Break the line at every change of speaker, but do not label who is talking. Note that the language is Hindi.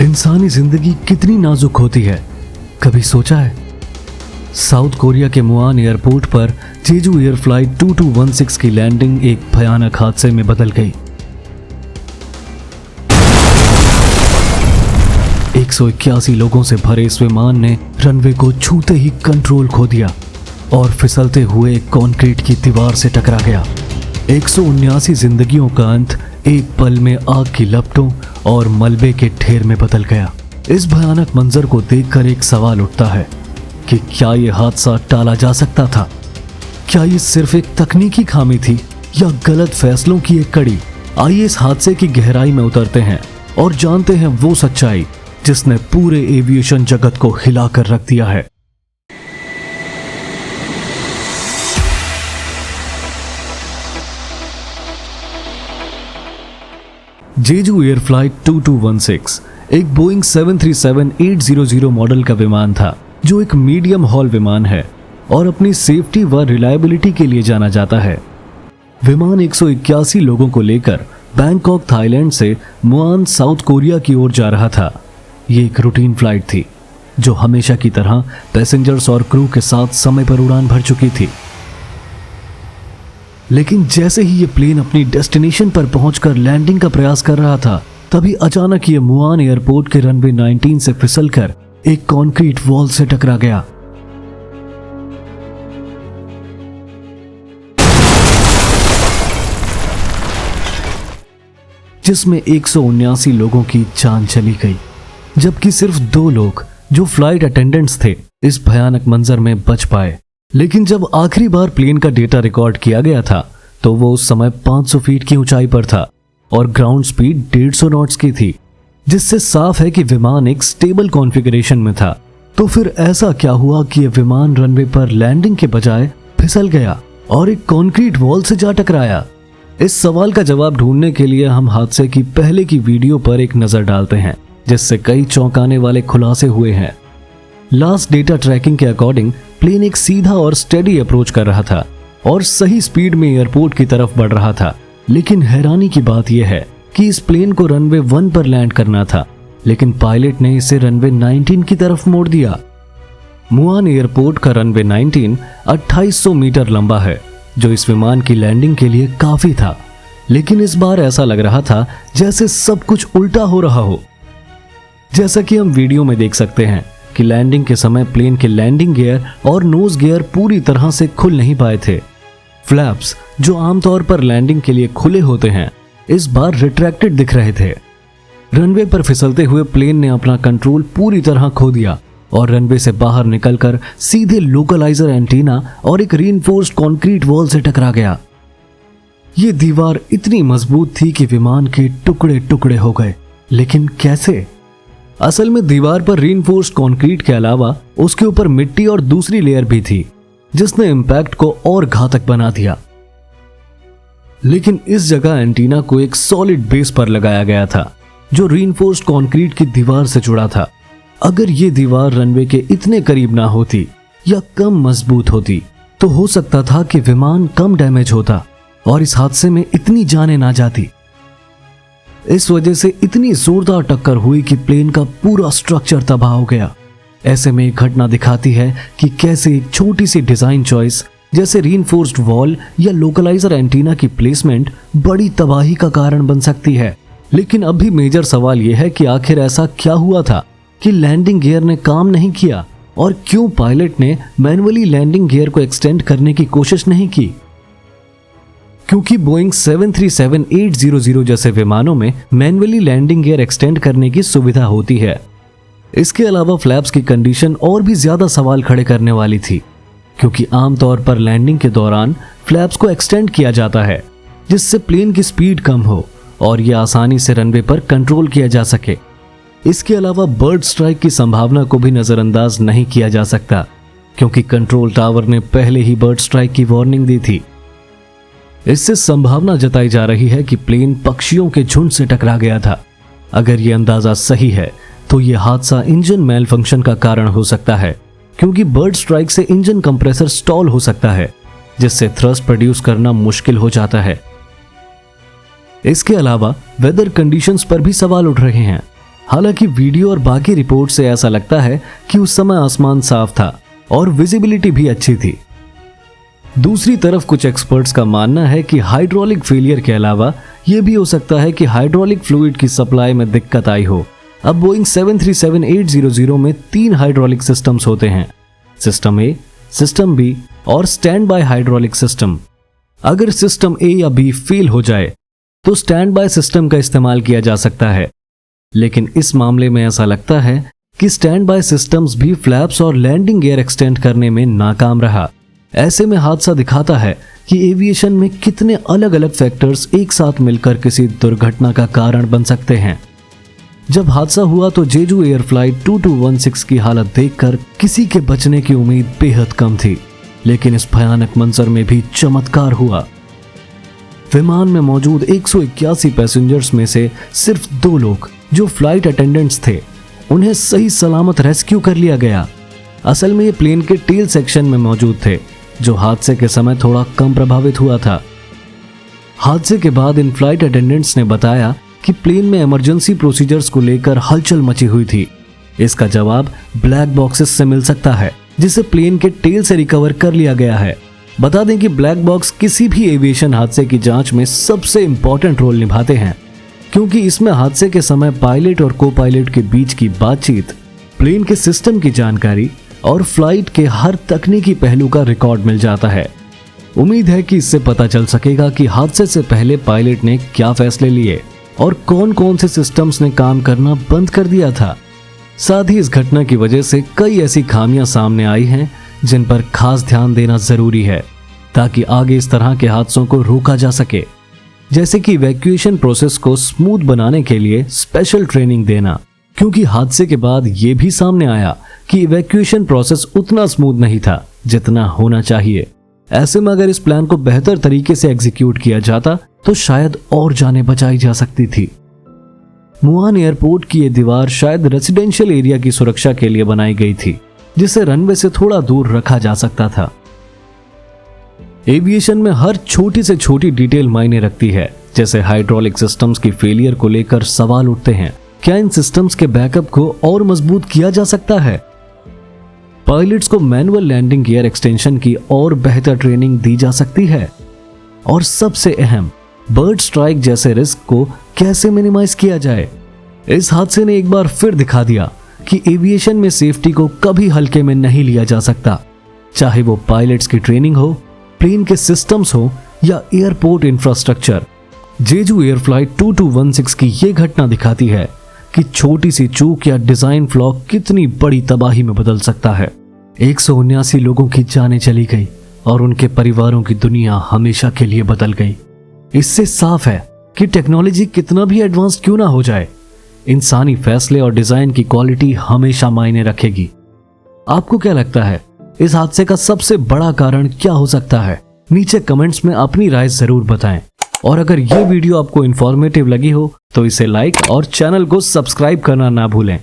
इंसानी जिंदगी कितनी नाजुक होती है, कभी सोचा है? साउथ कोरिया के मुआन एयरपोर्ट पर जेजू एयर फ्लाइट 2216 की लैंडिंग एक भयानक हादसे में बदल गई। 181 लोगों से भरे इस विमान ने रनवे को छूते ही कंट्रोल खो दिया और फिसलते हुए कंक्रीट की दीवार से टकरा गया। 179 जिंदगियों का अंत एक पल में आग की लपटों और मलबे के ढेर में बदल गया। इस भयानक मंजर को देखकर एक सवाल उठता है कि क्या यह हादसा टाला जा सकता था? क्या ये सिर्फ एक तकनीकी खामी थी या गलत फैसलों की एक कड़ी? आइए इस हादसे की गहराई में उतरते हैं और जानते हैं वो सच्चाई जिसने पूरे एविएशन जगत को हिलाकर रख दिया है। जेजू एयर फ्लाइट 2216 एक बोइंग 737-800 मॉडल का विमान था, जो एक मीडियम हॉल विमान है और अपनी सेफ्टी व रिलायबिलिटी के लिए जाना जाता है। विमान 181 लोगों को लेकर बैंकॉक थाईलैंड से मुआन साउथ कोरिया की ओर जा रहा था। ये एक रूटीन फ्लाइट थी जो हमेशा की तरह पैसेंजर्स और क्रू के साथ समय पर उड़ान भर चुकी थी। लेकिन जैसे ही ये प्लेन अपनी डेस्टिनेशन पर पहुंचकर लैंडिंग का प्रयास कर रहा था, तभी अचानक ये मुआन एयरपोर्ट के रनवे 19 से फिसलकर एक कंक्रीट वॉल से टकरा गया। जिसमें 179 लोगों की जान चली गई, जबकि सिर्फ 2 लोग जो फ्लाइट अटेंडेंट्स थे इस भयानक मंजर में बच पाए। लेकिन जब आखिरी बार प्लेन का डेटा रिकॉर्ड किया गया था तो वो उस समय 500 फीट की ऊंचाई पर था और ग्राउंड स्पीड 150 नॉट्स की थी, जिससे साफ है कि विमान एक स्टेबल कॉन्फ़िगरेशन में था। तो फिर ऐसा क्या हुआ कि यह विमान रनवे पर लैंडिंग के बजाय फिसल गया और एक कंक्रीट वॉल से जा टकराया? इस सवाल का जवाब ढूंढने के लिए हम हादसे की पहले की वीडियो पर एक नजर डालते हैं, जिससे कई चौंकाने वाले खुलासे हुए हैं। लास्ट डेटा ट्रैकिंग के अकॉर्डिंग प्लेन एक सीधा और स्टेडी अप्रोच कर रहा था और सही स्पीड में एयरपोर्ट की तरफ बढ़ रहा था। लेकिन हैरानी की बात यह है कि इस प्लेन को रनवे 1 पर लैंड करना था, लेकिन पायलट ने इसे रनवे 19 की तरफ मोड़ दिया। मुआन एयरपोर्ट का रनवे 19 2800 मीटर लंबा है, जो इस विमान की लैंडिंग के लिए काफी था। लेकिन इस बार ऐसा लग रहा था जैसे सब कुछ उल्टा हो रहा हो। जैसा कि हम वीडियो में देख सकते हैं कि लैंडिंग के समय प्लेन के लैंडिंग गियर और नोज गियर पूरी तरह से खुल नहीं पाए थे। फ्लैप्स, जो आमतौर पर लैंडिंग के लिए खुले होते हैं, इस बार रिट्रैक्टेड दिख रहे थे। रनवे पर फिसलते हुए प्लेन ने अपना कंट्रोल पूरी तरह खो दिया और रनवे से बाहर निकलकर सीधे लोकलाइजर एंटीना और एक रीइंफोर्स्ड कंक्रीट वॉल से टकरा गया। ये दीवार इतनी मजबूत थी कि विमान के टुकड़े टुकड़े हो गए। लेकिन कैसे? असल में दीवार पर रीइंफोर्स्ड कंक्रीट के अलावा उसके ऊपर मिट्टी और दूसरी लेयर भी थी, जिसने इंपैक्ट को और घातक बना दिया। लेकिन इस जगह एंटीना को एक सॉलिड बेस पर लगाया गया था, जो रीइंफोर्स्ड कंक्रीट की दीवार से जुड़ा था। अगर ये दीवार रनवे के इतने करीब ना होती या कम मजबूत होती तो हो सकता था कि विमान कम डैमेज होता और इस हादसे में इतनी जानें ना जाती। इस वजह से इतनी जोरदार टक्कर हुई कि प्लेन का पूरा स्ट्रक्चर तबाह हो गया। ऐसे में एक घटना दिखाती है कि कैसे एक छोटी सी डिजाइन चॉइस जैसे रीइंफोर्स्ड वॉल या लोकलाइजर एंटीना की प्लेसमेंट बड़ी तबाही का कारण बन सकती है। लेकिन अभी मेजर सवाल यह है कि आखिर ऐसा क्या हुआ था कि लैंडिंग गियर ने काम नहीं किया और क्यों पायलट ने मैन्युअली लैंडिंग गियर को एक्सटेंड करने की कोशिश नहीं की? क्योंकि बोइंग 737-800 जैसे विमानों में मैन्युअली लैंडिंग गियर एक्सटेंड करने की सुविधा होती है। इसके अलावा फ्लैप्स की कंडीशन और भी ज्यादा सवाल खड़े करने वाली थी, क्योंकि आमतौर पर लैंडिंग के दौरान फ्लैप्स को एक्सटेंड किया जाता है जिससे प्लेन की स्पीड कम हो और यह आसानी से रनवे पर कंट्रोल किया जा सके। इसके अलावा बर्ड स्ट्राइक की संभावना को भी नजरअंदाज नहीं किया जा सकता, क्योंकि कंट्रोल टावर ने पहले ही बर्ड स्ट्राइक की वार्निंग दी थी। इससे संभावना जताई जा रही है कि प्लेन पक्षियों के झुंड से टकरा गया था। अगर यह अंदाजा सही है तो यह हादसा इंजन मेल फंक्शन का कारण हो सकता है, क्योंकि बर्ड स्ट्राइक से इंजन कंप्रेसर स्टॉल हो सकता है, जिससे थ्रस्ट प्रोड्यूस करना मुश्किल हो जाता है। इसके अलावा वेदर कंडीशंस पर भी सवाल उठ रहे हैं। हालांकि वीडियो और बाकी रिपोर्ट से ऐसा लगता है कि उस समय आसमान साफ था और विजिबिलिटी भी अच्छी थी। दूसरी तरफ कुछ एक्सपर्ट्स का मानना है कि हाइड्रोलिक फेलियर के अलावा यह भी हो सकता है कि हाइड्रोलिक फ्लूइड की सप्लाई में दिक्कत आई हो। अब बोइंग 737-800 में 3 हाइड्रोलिक सिस्टम्स होते हैं, सिस्टम ए, सिस्टम बी और स्टैंड बाय हाइड्रोलिक सिस्टम। अगर सिस्टम ए या बी फेल हो जाए तो स्टैंड बाय सिस्टम का इस्तेमाल किया जा सकता है, लेकिन इस मामले में ऐसा लगता है कि स्टैंड बाय सिस्टम्स भी फ्लैप्स और लैंडिंग गियर एक्सटेंड करने में नाकाम रहा। ऐसे में हादसा दिखाता है कि एविएशन में कितने अलग अलग फैक्टर्स एक साथ मिलकर किसी दुर्घटना का कारण बन सकते हैं। जब हादसा हुआ तो जेजू एयर फ्लाइट 2216 की हालत देखकर किसी के बचने की उम्मीद बेहद कम थी, लेकिन इस भयानक मंजर में भी चमत्कार हुआ। विमान में मौजूद 181 पैसेंजर्स में से सिर्फ 2 लोग जो फ्लाइट अटेंडेंट्स थे, उन्हें सही सलामत रेस्क्यू कर लिया गया। असल में ये प्लेन के टेल सेक्शन में मौजूद थे, जो हादसे के समय थोड़ा कम प्रभावित हुआ था। हादसे के बाद इन फ्लाइट अटेंडेंट्स ने बताया कि प्लेन में इमरजेंसी प्रोसीजर्स को लेकर हलचल मची हुई थी। इसका जवाब ब्लैक बॉक्सेस से मिल सकता है, जिसे प्लेन के टेल से रिकवर कर लिया गया है। बता दें कि ब्लैक बॉक्स किसी भी एविएशन हादसे की जांच में सबसे इंपॉर्टेंट रोल निभाते हैं, क्योंकि इसमें हादसे के समय पायलट और को पायलट के बीच की बातचीत, प्लेन के सिस्टम की जानकारी और फ्लाइट के हर तकनीकी पहलू का रिकॉर्ड मिल जाता है। उम्मीद है कि इससे पता चल सकेगा कि हादसे से पहले पायलट ने क्या फैसले लिए और कौन कौन से सिस्टम्स ने काम करना बंद कर दिया था। साथ ही इस घटना की वजह से कई ऐसी खामियां सामने आई हैं जिन पर खास ध्यान देना जरूरी है, ताकि आगे इस तरह के हादसों को रोका जा सके। जैसे कि इवैक्यूएशन प्रोसेस को स्मूथ बनाने के लिए स्पेशल ट्रेनिंग देना, क्योंकि हादसे के बाद ये भी सामने आया कि इवैक्यूएशन प्रोसेस उतना स्मूथ नहीं था जितना होना चाहिए। ऐसे में अगर इस प्लान को बेहतर तरीके से एग्जीक्यूट किया जाता तो शायद और जानें बचाई जा सकती थी। मुआन एयरपोर्ट की यह दीवार शायद रेसिडेंशियल एरिया की सुरक्षा के लिए बनाई गई थी, जिसे रनवे से थोड़ा दूर रखा जा सकता था। एविएशन में हर छोटी से छोटी डिटेल मायने रखती है। जैसे हाइड्रोलिक सिस्टम्स की फेलियर को लेकर सवाल उठते हैं, क्या इन सिस्टम्स के बैकअप को और मजबूत किया जा सकता है? पायलट्स को मैनुअल लैंडिंग गियर एक्सटेंशन की और बेहतर ट्रेनिंग दी जा सकती है? और सबसे अहम, बर्ड स्ट्राइक जैसे रिस्क को कैसे मिनिमाइज किया जाए? इस हादसे ने एक बार फिर दिखा दिया कि एविएशन में सेफ्टी को कभी हल्के में नहीं लिया जा सकता, चाहे वो पायलट्स की ट्रेनिंग हो, प्लेन के सिस्टम्स हो या एयरपोर्ट इंफ्रास्ट्रक्चर। जेजू एयर फ्लाइट 2216 की यह घटना दिखाती है कि छोटी सी चूक या डिजाइन फ्लॉ कितनी बड़ी तबाही में बदल सकता है। 179 लोगों की जानें चली गई और उनके परिवारों की दुनिया हमेशा के लिए बदल गई। इससे साफ है कि टेक्नोलॉजी कितना भी एडवांस क्यों ना हो जाए, इंसानी फैसले और डिजाइन की क्वालिटी हमेशा मायने रखेगी। आपको क्या लगता है, इस हादसे का सबसे बड़ा कारण क्या हो सकता है? नीचे कमेंट्स में अपनी राय जरूर बताएं। और अगर यह वीडियो आपको इंफॉर्मेटिव लगी हो तो इसे लाइक और चैनल को सब्सक्राइब करना ना भूलें।